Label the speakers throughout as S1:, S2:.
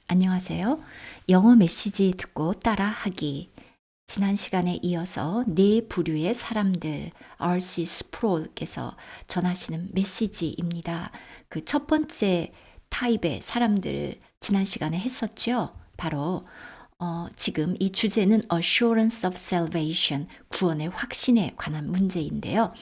S1: 안녕하세요. 영어 메시지 듣고 따라하기. 지난 시간에 이어서 네 부류의 사람들, R.C. 스프롤께서 전하시는 메시지입니다. 그 첫 번째 타입의 사람들 지난 시간에 했었죠. 바로 지금 이 주제는 Assurance of Salvation, 구원의 확신에 관한 문제인데요.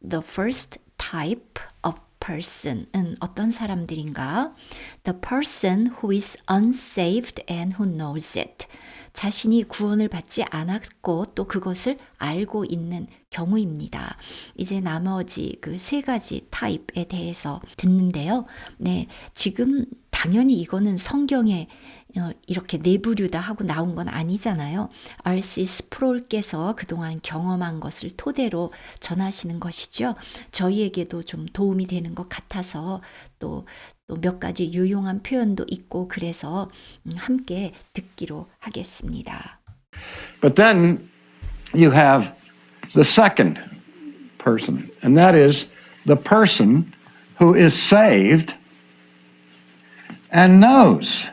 S1: The first type of person은 어떤 사람들인가? The person who is unsaved and who knows it. 자신이 구원을 받지 않았고 또 그것을 알고 있는 경우입니다. 이제 나머지 그 세 가지 타입에 대해서 듣는데요. 네, 지금 당연히 이거는 성경에 이렇게 네 부류다 하고 나온 건 아니잖아요. R.C. 스프롤께서 그동안 경험한 것을 토대로 전하시는 것이죠. 저희에게도 좀 도움이 되는 것 같아서 또 몇 가지 유용한 표현도 있고 그래서 함께 듣기로 하겠습니다.
S2: But then you have the second person, and that is the person who is saved and knows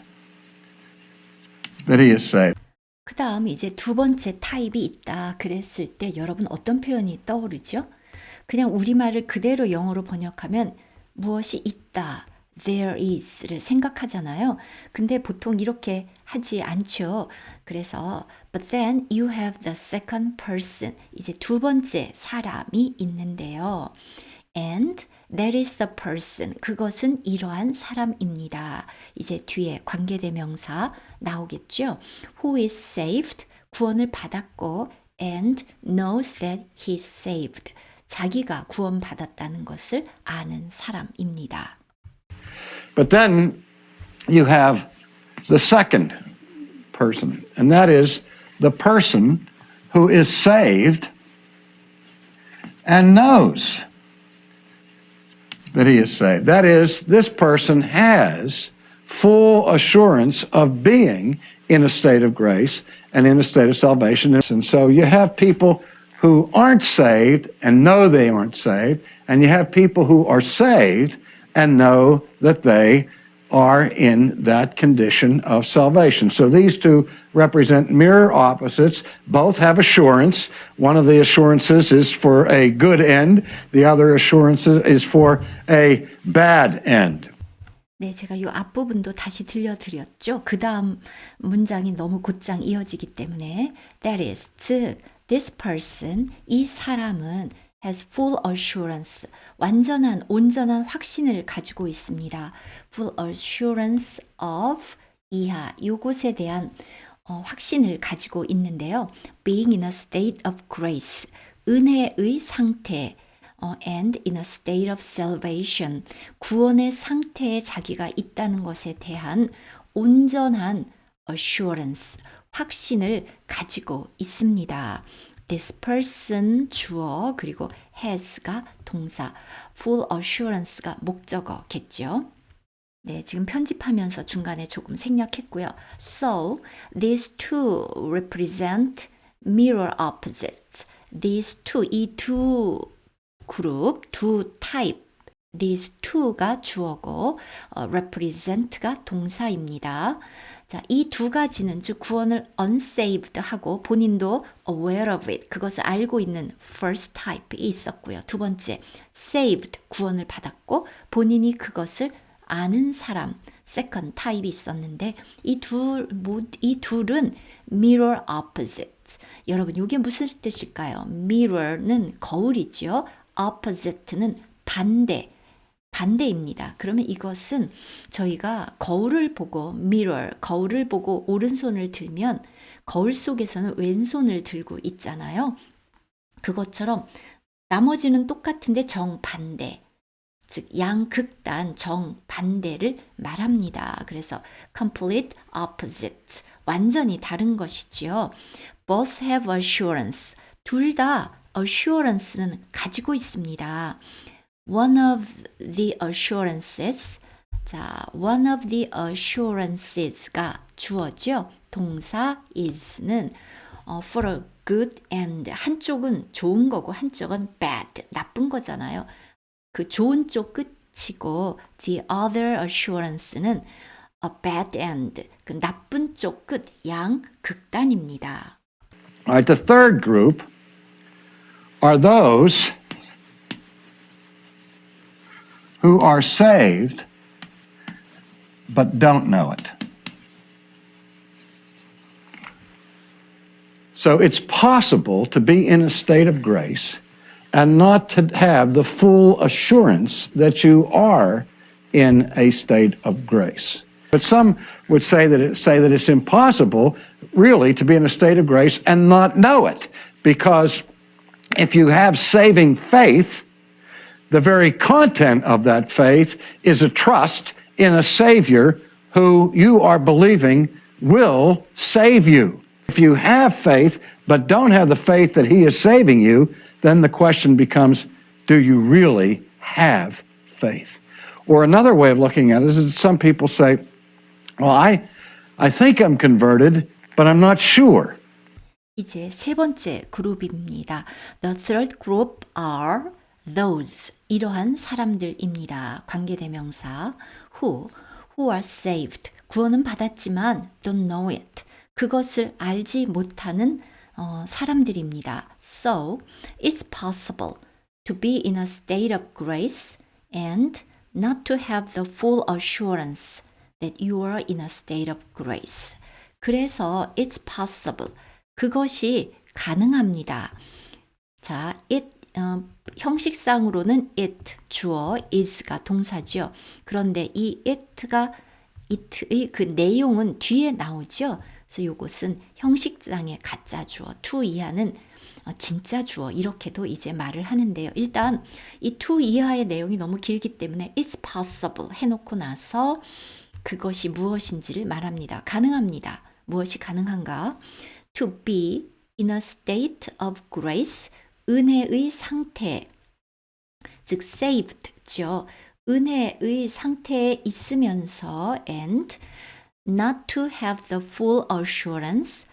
S2: that he is saved.
S1: 그 다음 이제 두 번째 타입이 있다 그랬을 때 여러분 어떤 표현이 떠오르죠? 그냥 우리말을 그대로 영어로 번역하면 무엇이 있다, there is를 생각하잖아요. 근데 보통 이렇게 하지 않죠. 그래서 but then you have the second person, 이제 두 번째 사람이 있는데요. And that is the person, 그것은 이러한 사람입니다. 이제 뒤에 관계대명사 나오겠죠. Who is saved, 구원을 받았고 and knows that he is saved, 자기가 구원받았다는 것을 아는 사람입니다.
S2: But then you have the second person, and that is the person who is saved and knows that he is saved. That is, this person has full assurance of being in a state of grace and in a state of salvation. And so you have people who aren't saved and know they aren't saved, and you have people who are saved and know that they are in that condition of salvation. So these two represent mirror opposites. Both have assurance. One of the assurances is for a good end. The other assurance is for a bad end.
S1: 네, 제가 이 앞부분도 다시 들려드렸죠. 그 다음 문장이 너무 곧장 이어지기 때문에 that is, 즉 this person, 이 사람은 has full assurance, 완전한, 온전한 확신을 가지고 있습니다. full assurance of 이하, 요것에 대한 확신을 가지고 있는데요. being in a state of grace, 은혜의 상태, and in a state of salvation, 구원의 상태에 자기가 있다는 것에 대한 온전한 assurance, 확신을 가지고 있습니다. This person 주어 그리고 has가 동사, full assurance가 목적어겠죠. 네, 지금 편집하면서 중간에 조금 생략했고요. So, these two represent mirror opposites. These two, 이 두 그룹, 두 타입, these two가 주어고 represent가 동사입니다. 자, 이 두 가지는 즉 구원을 unsaved 하고 본인도 aware of it, 그것을 알고 있는 first type이 있었고요. 두 번째, saved, 구원을 받았고 본인이 그것을 아는 사람, second type이 있었는데 이 둘은 mirror opposites. 여러분, 이게 무슨 뜻일까요? mirror는 거울이죠. opposite는 반대입니다. 그러면 이것은 저희가 거울을 보고 mirror, 거울을 보고 오른손을 들면 거울 속에서는 왼손을 들고 있잖아요. 그것처럼 나머지는 똑같은데 정반대, 즉 양극단, 정반대를 말합니다. 그래서 complete opposite, 완전히 다른 것이지요. Both have assurance, 둘 다 assurance는 가지고 있습니다. One of the assurances, 자, one of the assurances가 주어죠. 동사 is는 for a good end, 한쪽은 좋은 거고 한쪽은 bad, 나쁜 거잖아요. 그 좋은 쪽 끝이고 the other assurance는 a bad end. 그 나쁜 쪽 끝, 양극단입니다.
S2: All right, the third group are those who are saved but don't know it. So it's possible to be in a state of grace and not to have the full assurance that you are in a state of grace. But some would say that it's impossible really to be in a state of grace and not know it, because if you have saving faith, the very content of that faith is a trust in a Savior who you are believing will save you. If you have faith but don't have the faith that He is saving you, then the question becomes, do you really have faith? Or another way of looking at it is that some people say, well, I think I'm converted, but I'm not sure.
S1: 이제 세 번째 그룹입니다. The third group are those. 이러한 사람들입니다. 관계대명사 who are saved. 구원은 받았지만 don't know it. 그것을 알지 못하는 사람들입니다. So, it's possible to be in a state of grace and not to have the full assurance that you are in a state of grace. 그래서 it's possible. 그것이 가능합니다. 자, 형식상으로는 it, 주어, is가 동사죠. 그런데 이 it의 그 내용은 뒤에 나오죠. 그래서 이것은 형식상의 가짜 주어, to 이하는 진짜 주어 이렇게도 이제 말을 하는데요. 일단 이 to 이하의 내용이 너무 길기 때문에 it's possible 해놓고 나서 그것이 무엇인지를 말합니다. 가능합니다. 무엇이 가능한가? To be in a state of grace, 은혜의 상태, 즉 saved죠. 은혜의 상태에 있으면서 and not to have the full assurance,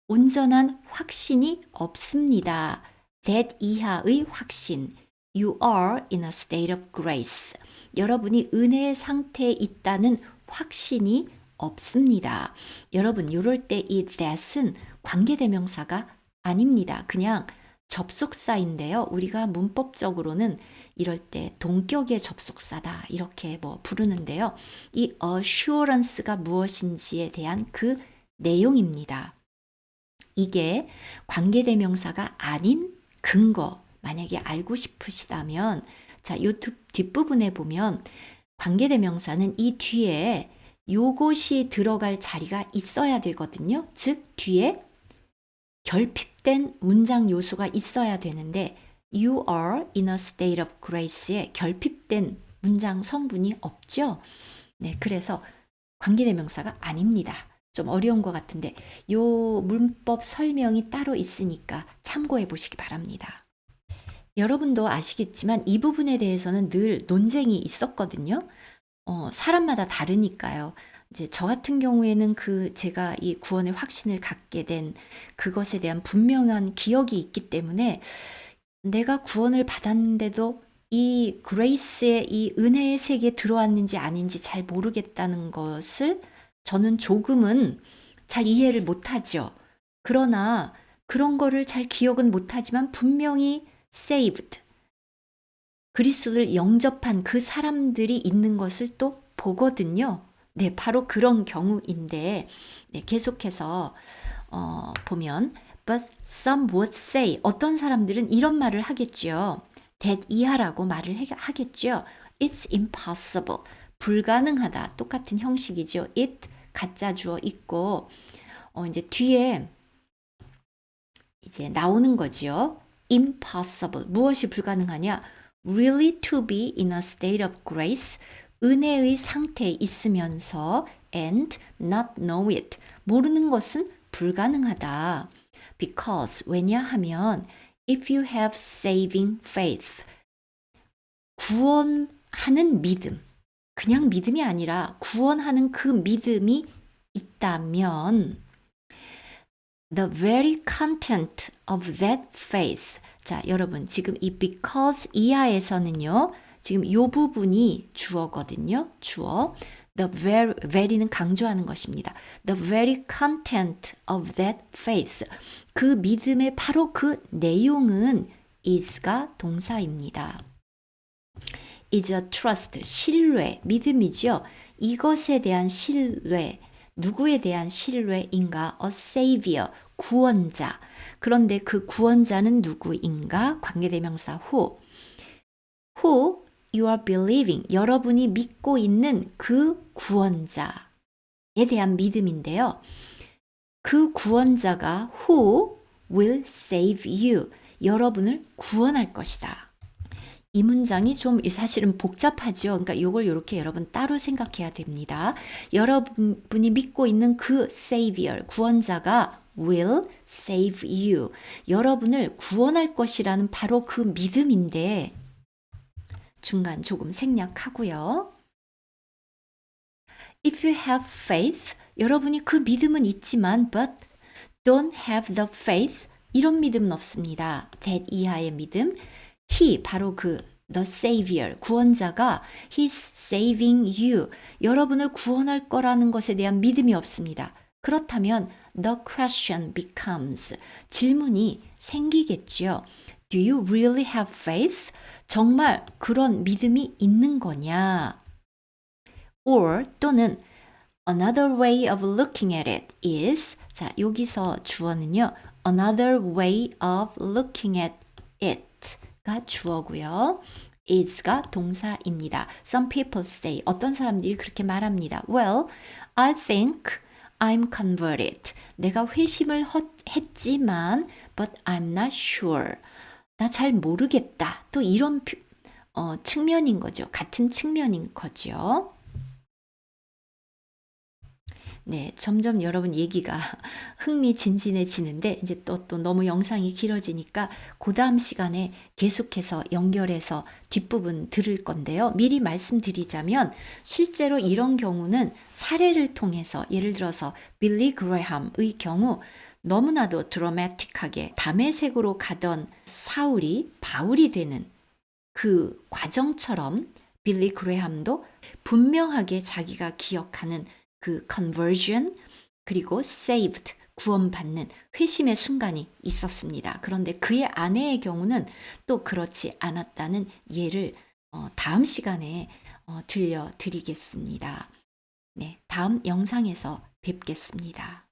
S1: 온전한 확신이 없습니다. that 이하의 확신, you are in a state of grace. 여러분이 은혜의 상태에 있다는 확신이 없습니다. 여러분, 이럴 때 이 that은 관계대명사가 아닙니다. 그냥 접속사인데요. 우리가 문법적으로는 이럴 때 동격의 접속사다 이렇게 부르는데요. 이 assurance가 무엇인지에 대한 그 내용입니다. 이게 관계대명사가 아닌 근거, 만약에 알고 싶으시다면 자, 이 뒷부분에 보면 관계대명사는 이 뒤에 요것이 들어갈 자리가 있어야 되거든요. 즉 뒤에 결핍된 문장 요소가 있어야 되는데 You are in a state of grace에 결핍된 문장 성분이 없죠. 네, 그래서 관계대명사가 아닙니다. 좀 어려운 것 같은데 요 문법 설명이 따로 있으니까 참고해 보시기 바랍니다. 여러분도 아시겠지만 이 부분에 대해서는 늘 논쟁이 있었거든요. 사람마다 다르니까요. 이제 저 같은 경우에는 제가 이 구원의 확신을 갖게 된 그것에 대한 분명한 기억이 있기 때문에 내가 구원을 받았는데도 이 그레이스의 이 은혜의 세계에 들어왔는지 아닌지 잘 모르겠다는 것을 저는 조금은 잘 이해를 못하죠. 그러나 그런 거를 잘 기억은 못하지만 분명히 saved, 그리스도를 영접한 그 사람들이 있는 것을 또 보거든요. 네, 바로 그런 경우인데 네, 계속해서 보면 But some would say, 어떤 사람들은 이런 말을 하겠죠. that 이하라고 말을 하겠죠. It's impossible, 불가능하다. 똑같은 형식이죠. it 가짜 주어 있고 이제 뒤에 이제 나오는 거죠. impossible, 무엇이 불가능하냐? really to be in a state of grace, 은혜의 상태에 있으면서 and not know it, 모르는 것은 불가능하다. Because, 왜냐하면 if you have saving faith, 구원하는 믿음, 그냥 믿음이 아니라 구원하는 그 믿음이 있다면 the very content of that faith, 자, 여러분 지금 이 because 이하에서는요. 지금 이 부분이 주어거든요. 주어. very는 강조하는 것입니다. The very content of that faith. 그 믿음의 바로 그 내용은 is가 동사입니다. is a trust, 신뢰, 믿음이죠. 이것에 대한 신뢰, 누구에 대한 신뢰인가? A savior, 구원자. 그런데 그 구원자는 누구인가? 관계대명사 who you are believing, 여러분이 믿고 있는 그 구원자에 대한 믿음인데요. 그 구원자가 who will save you, 여러분을 구원할 것이다. 이 문장이 좀 사실은 복잡하죠. 그러니까 이걸 이렇게 여러분 따로 생각해야 됩니다. 여러분이 믿고 있는 그 Savior, 구원자가 will save you. 여러분을 구원할 것이라는 바로 그 믿음인데 중간 조금 생략하고요. If you have faith, 여러분이 그 믿음은 있지만 but don't have the faith, 이런 믿음은 없습니다. that 이하의 믿음. He, 바로 그 the savior, 구원자가 he's saving you, 여러분을 구원할 거라는 것에 대한 믿음이 없습니다. 그렇다면 the question becomes, 질문이 생기겠죠. Do you really have faith? 정말 그런 믿음이 있는 거냐? Or 또는 another way of looking at it is, 자, 여기서 주어는요. another way of looking at it 가 주어고요. is가 동사입니다. Some people say, 어떤 사람들이 그렇게 말합니다. Well, I think I'm converted. 내가 회심을 했지만 but I'm not sure. 나 잘 모르겠다. 또 이런 측면인 거죠. 같은 측면인 거죠. 네, 점점 여러분 얘기가 흥미진진해지는데 이제 또 너무 영상이 길어지니까 그 다음 시간에 계속해서 연결해서 뒷부분 들을 건데요. 미리 말씀드리자면 실제로 이런 경우는 사례를 통해서 예를 들어서 빌리 그레함의 경우 너무나도 드라마틱하게 다메섹으로 가던 사울이 바울이 되는 그 과정처럼 빌리 그레함도 분명하게 자기가 기억하는 그 conversion 그리고 saved 구원받는 회심의 순간이 있었습니다. 그런데 그의 아내의 경우는 또 그렇지 않았다는 예를 다음 시간에 들려드리겠습니다. 네, 다음 영상에서 뵙겠습니다.